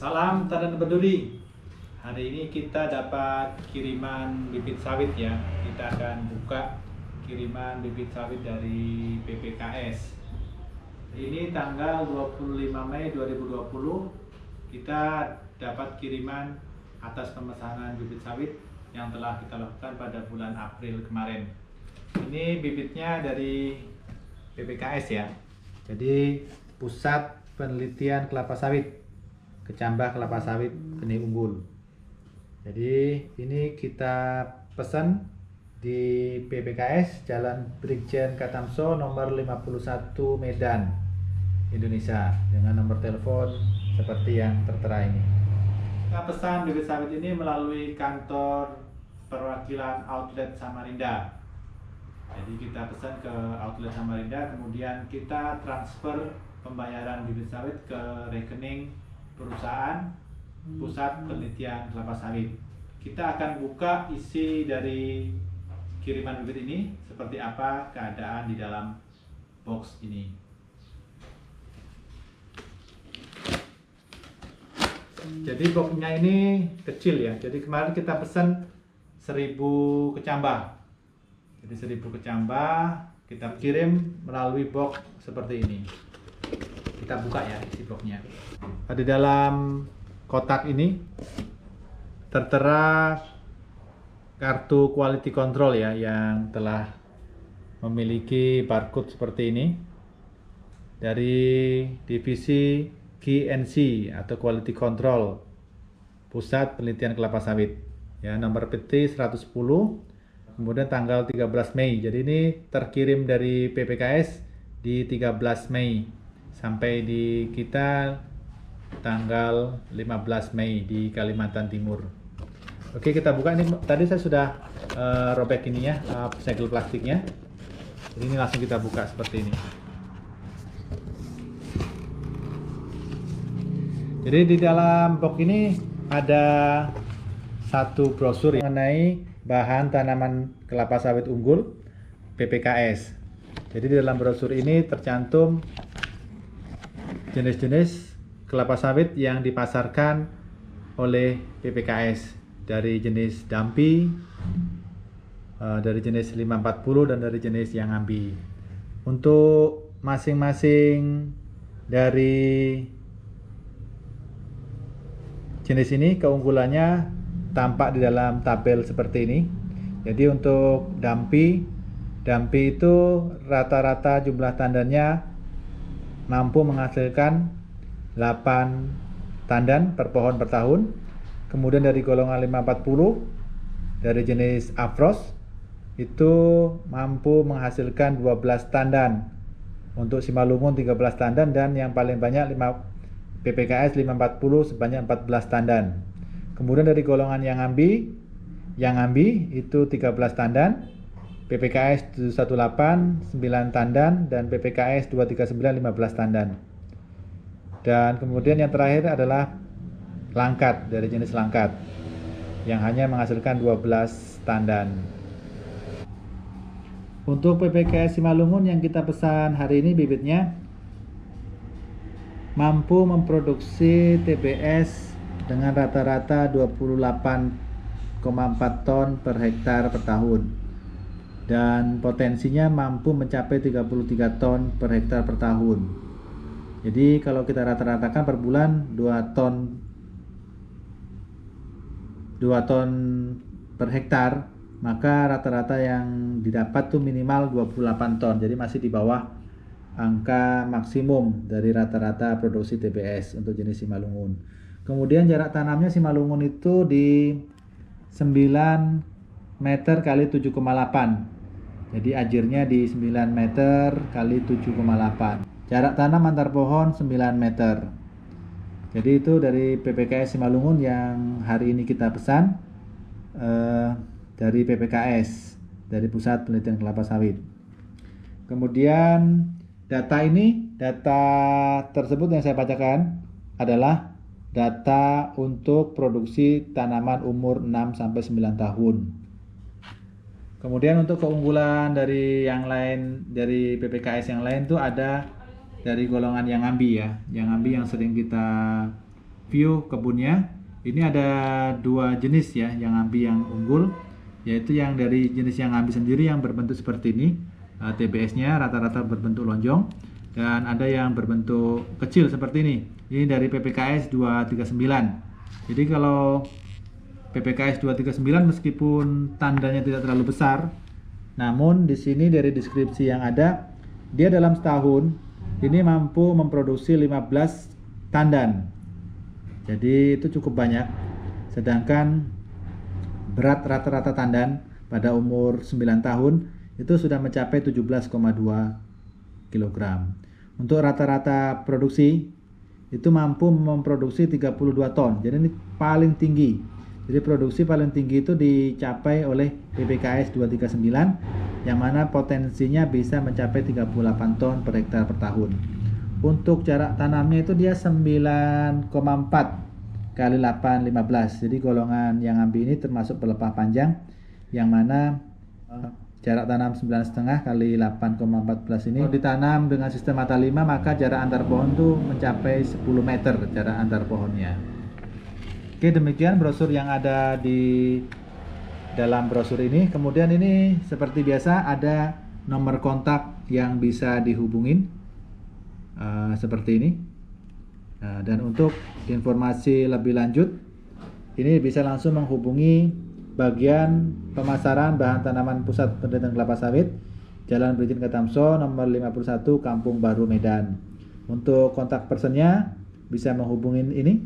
Salam tanam peduli. Hari ini kita dapat kiriman bibit sawit ya. Kita akan buka kiriman bibit sawit dari PPKS. Ini tanggal 25 Mei 2020. Kita dapat kiriman atas pemesanan bibit sawit yang telah kita lakukan pada bulan April kemarin. Ini bibitnya dari PPKS ya. Jadi Pusat Penelitian Kelapa Sawit, Kecambah Kelapa Sawit Benih Unggul. Jadi ini kita pesan di PPKS Jalan Brigjen Katamso nomor 51 Medan, Indonesia, dengan nomor telepon seperti yang tertera ini. Kita pesan bibit sawit ini melalui kantor perwakilan outlet Samarinda. Jadi kita pesan ke outlet Samarinda, kemudian kita transfer pembayaran bibit sawit ke rekening perusahaan Pusat Penelitian Kelapa Sawit. Kita akan buka isi dari kiriman bibit ini seperti apa keadaan di dalam box ini. Jadi boxnya ini kecil ya. Jadi kemarin kita pesan 1000 kecambah. Jadi 1000 kecambah kita kirim melalui box seperti ini. Kita buka ya isi boxnya. Di dalam kotak ini tertera kartu quality control ya, yang telah memiliki barcode seperti ini dari divisi QNC atau Quality Control Pusat Penelitian Kelapa Sawit ya, nomor PT 110, kemudian tanggal 13 Mei. Jadi ini terkirim dari PPKS di 13 Mei sampai di kita tanggal 15 Mei di Kalimantan Timur. Oke, kita buka. Ini tadi saya sudah robek ininya, segel plastiknya. Jadi ini langsung kita buka seperti ini. Jadi di dalam box ini ada satu brosur mengenai bahan tanaman kelapa sawit unggul PPKS. Jadi di dalam brosur ini tercantum jenis-jenis kelapa sawit yang dipasarkan oleh PPKS, dari jenis Dampi, dari jenis 540, dan dari jenis yang Ambi. Untuk masing-masing dari jenis ini keunggulannya tampak di dalam tabel seperti ini. Jadi untuk Dampi itu rata-rata jumlah tandannya mampu menghasilkan 8 tandan per pohon per tahun. Kemudian dari golongan 540 dari jenis Afros itu mampu menghasilkan 12 tandan. Untuk Simalungun 13 tandan, dan yang paling banyak PPKS 540 sebanyak 14 tandan. Kemudian dari golongan yang Ambi itu 13 tandan, PPKS 718 9 tandan, dan PPKS 239 15 tandan. Dan kemudian yang terakhir adalah Langkat, dari jenis Langkat, yang hanya menghasilkan 12 tandan. Untuk PPKS Simalungun yang kita pesan hari ini, bibitnya mampu memproduksi TBS dengan rata-rata 28,4 ton per hektar per tahun, dan potensinya mampu mencapai 33 ton per hektar per tahun. Jadi kalau kita rata-ratakan per bulan 2 ton per hektar, maka rata-rata yang didapat tuh minimal 28 ton. Jadi masih di bawah angka maksimum dari rata-rata produksi TBS untuk jenis Simalungun. Kemudian jarak tanamnya Simalungun itu di 9 meter kali 7,8. Jadi ajirnya di 9 meter kali 7,8. Jarak tanam antar pohon 9 meter. Jadi itu dari PPKS Simalungun yang hari ini kita pesan dari PPKS, dari Pusat Penelitian Kelapa Sawit. Kemudian data tersebut yang saya bacakan adalah data untuk produksi tanaman umur 6-9 tahun. Kemudian untuk keunggulan dari yang lain, dari PPKS yang lain itu ada dari golongan yang Ambi ya. Yang Ambi yang sering kita view kebunnya. Ini ada dua jenis ya yang ambi yang unggul, yaitu yang dari jenis yang ambi sendiri yang berbentuk seperti ini, TBS-nya rata-rata berbentuk lonjong, dan ada yang berbentuk kecil seperti ini. Ini dari PPKS 239. Jadi kalau PPKS 239 meskipun tandanya tidak terlalu besar, namun di sini dari deskripsi yang ada, dia dalam setahun ini mampu memproduksi 15 tandan. Jadi itu cukup banyak. Sedangkan berat rata-rata tandan pada umur 9 tahun itu sudah mencapai 17,2 kg. Untuk rata-rata produksi itu mampu memproduksi 32 ton. Jadi ini paling tinggi. Jadi produksi paling tinggi itu dicapai oleh PPKS 239 yang mana potensinya bisa mencapai 38 ton per hektar per tahun. Untuk jarak tanamnya itu dia 9,4 kali 8, 15. Jadi golongan yang ambi ini termasuk pelepah panjang yang mana jarak tanam 9,5 kali 8,14 ini ditanam dengan sistem mata 5, maka jarak antar pohon tuh mencapai 10 meter jarak antar pohonnya. Oke, demikian brosur yang ada di dalam brosur ini. Kemudian ini seperti biasa ada nomor kontak yang bisa dihubungin seperti ini. Dan untuk informasi lebih lanjut ini bisa langsung menghubungi bagian pemasaran bahan tanaman Pusat Penelitian Kelapa Sawit, Jalan Brigjen Katamso nomor 51 Kampung Baru Medan. Untuk kontak personnya bisa menghubungin ini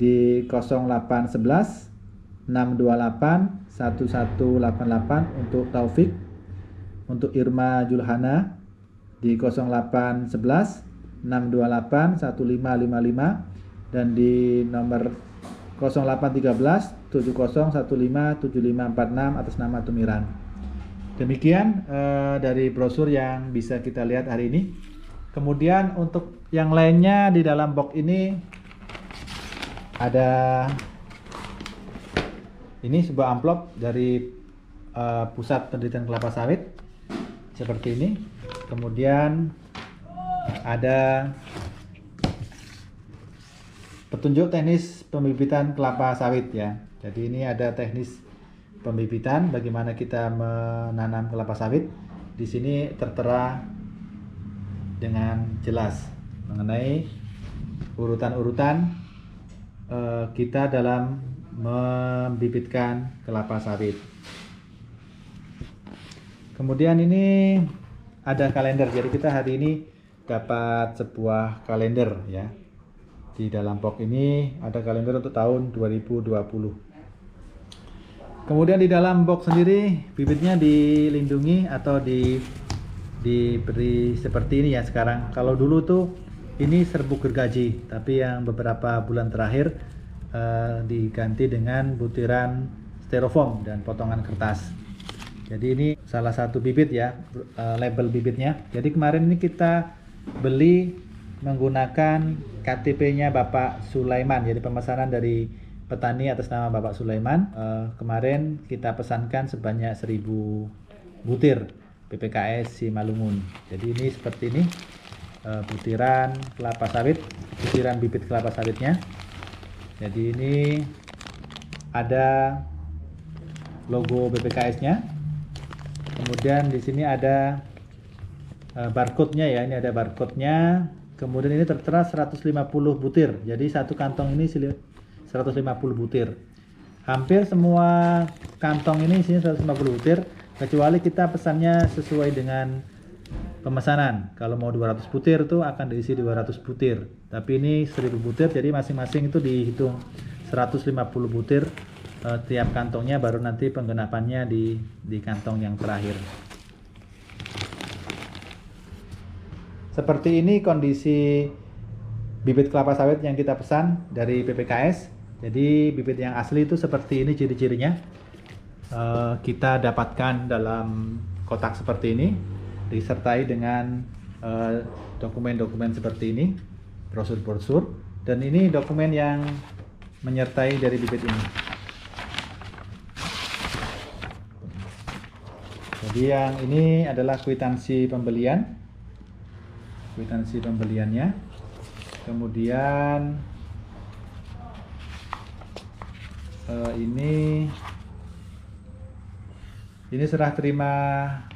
di 0811 628 1188 untuk Taufik. Untuk Irma Julhana di 0811 628 1555 dan di nomor 0813 7015 7546 atas nama Tumiran. Demikian dari brosur yang bisa kita lihat hari ini. Kemudian untuk yang lainnya di dalam box ini ada ini sebuah amplop dari Pusat Penelitian Kelapa Sawit seperti ini. Kemudian ada petunjuk teknis pembibitan kelapa sawit ya. Jadi ini ada teknis pembibitan bagaimana kita menanam kelapa sawit. Di sini tertera dengan jelas mengenai urutan-urutan kita dalam membibitkan kelapa sawit. Kemudian ini ada kalender. Jadi kita hari ini dapat sebuah kalender ya. Di dalam box ini ada kalender untuk tahun 2020. Kemudian di dalam box sendiri bibitnya dilindungi atau diberi seperti ini ya sekarang. Kalau dulu tuh ini serbuk gergaji, tapi yang beberapa bulan terakhir diganti dengan butiran styrofoam dan potongan kertas. Jadi ini salah satu bibit ya, label bibitnya. Jadi kemarin ini kita beli menggunakan KTP-nya Bapak Sulaiman. Jadi pemesanan dari petani atas nama Bapak Sulaiman. Kemarin kita pesankan sebanyak 1000 butir PPKS Simalungun. Jadi ini seperti ini butiran kelapa sawit, butiran bibit kelapa sawitnya. Jadi ini ada logo BPKS-nya. Kemudian di sini ada barcode-nya ya, ini ada barcode-nya. Kemudian ini tertera 150 butir. Jadi satu kantong ini 150 butir. Hampir semua kantong ini isinya 150 butir, kecuali kita pesannya sesuai dengan pemesanan. Kalau mau 200 butir itu akan diisi 200 butir. Tapi ini 1000 butir, jadi masing-masing itu dihitung 150 butir tiap kantongnya, baru nanti penggenapannya di kantong yang terakhir. Seperti ini kondisi bibit kelapa sawit yang kita pesan dari PPKS. Jadi bibit yang asli itu seperti ini ciri-cirinya. Kita dapatkan dalam kotak seperti ini, disertai dengan dokumen-dokumen seperti ini, brosur-brosur, dan ini dokumen yang menyertai dari bibit ini. Jadi yang ini adalah kwitansi pembelian, kwitansi pembeliannya. Kemudian Ini serah terima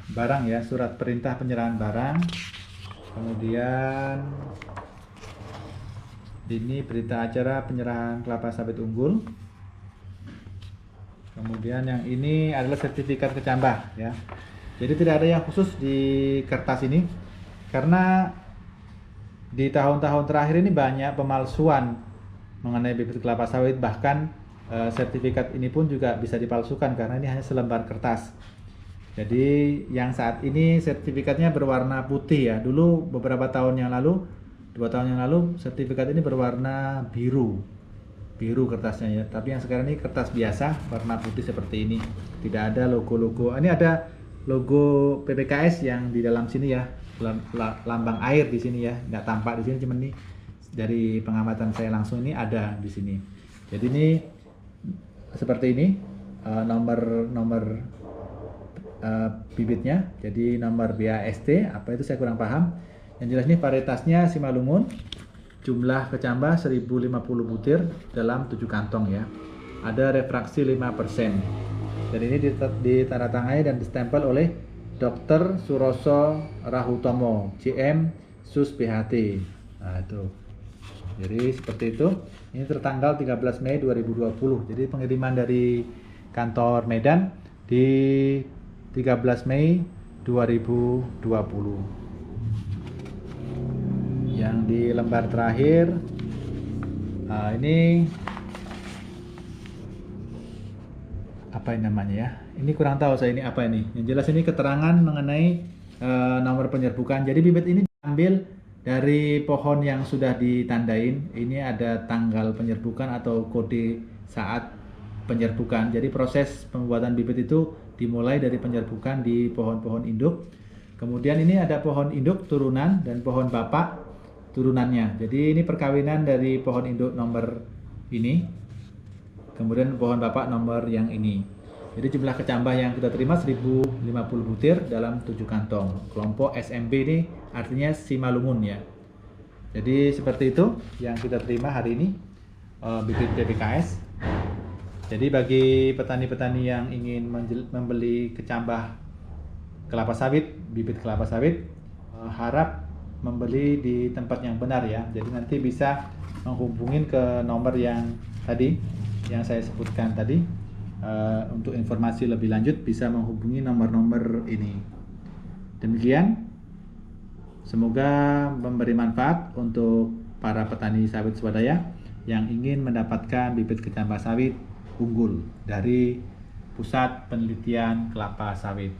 barang ya, surat perintah penyerahan barang. Kemudian ini berita acara penyerahan kelapa sawit unggul. Kemudian yang ini adalah sertifikat kecambah ya. Jadi tidak ada yang khusus di kertas ini karena di tahun-tahun terakhir ini banyak pemalsuan mengenai bibit kelapa sawit, bahkan sertifikat ini pun juga bisa dipalsukan karena ini hanya selembar kertas. Jadi yang saat ini sertifikatnya berwarna putih ya. Dulu beberapa tahun yang lalu, 2 tahun yang lalu, sertifikat ini berwarna biru kertasnya ya. Tapi yang sekarang ini kertas biasa warna putih seperti ini. Tidak ada logo-logo. Ini ada logo PPKS yang di dalam sini ya, lambang air di sini ya. Nggak tampak di sini, cuman ini dari pengamatan saya langsung ini ada di sini. Jadi ini seperti ini nomor bibitnya. Jadi nomor BAST apa itu saya kurang paham. Yang jelas ini varietasnya Simalungun. Jumlah kecambah 1050 butir dalam 7 kantong ya. Ada refraksi 5%. Dan ini ditandatangani dan distempel oleh Dr. Suroso Rahutomo, JM Sus BHT. Nah, itu. Jadi seperti itu. Ini tertanggal 13 Mei 2020. Jadi pengiriman dari kantor Medan di 13 Mei 2020. Yang di lembar terakhir ini apa ini namanya ya? Ini kurang tahu saya ini apa ini. Yang jelas ini keterangan mengenai nomor penyerbukan. Jadi bibit ini diambil dari pohon yang sudah ditandain. Ini ada tanggal penyerbukan atau kode saat penyerbukan. Jadi proses pembuatan bibit itu dimulai dari penyerbukan di pohon-pohon induk. Kemudian ini ada pohon induk turunan dan pohon bapak turunannya. Jadi ini perkawinan dari pohon induk nomor ini, kemudian pohon bapak nomor yang ini. Jadi jumlah kecambah yang kita terima 1050 butir dalam 7 kantong. Kelompok SMB ini artinya Simalungun ya. Jadi seperti itu yang kita terima hari ini, bibit PPKS. Jadi bagi petani-petani yang ingin membeli kecambah kelapa sawit, bibit kelapa sawit, harap membeli di tempat yang benar ya. Jadi nanti bisa menghubungin ke nomor yang tadi yang saya sebutkan tadi. Untuk informasi lebih lanjut bisa menghubungi nomor-nomor ini. Demikian, semoga memberi manfaat untuk para petani sawit swadaya yang ingin mendapatkan bibit kecambah sawit unggul dari Pusat Penelitian Kelapa Sawit.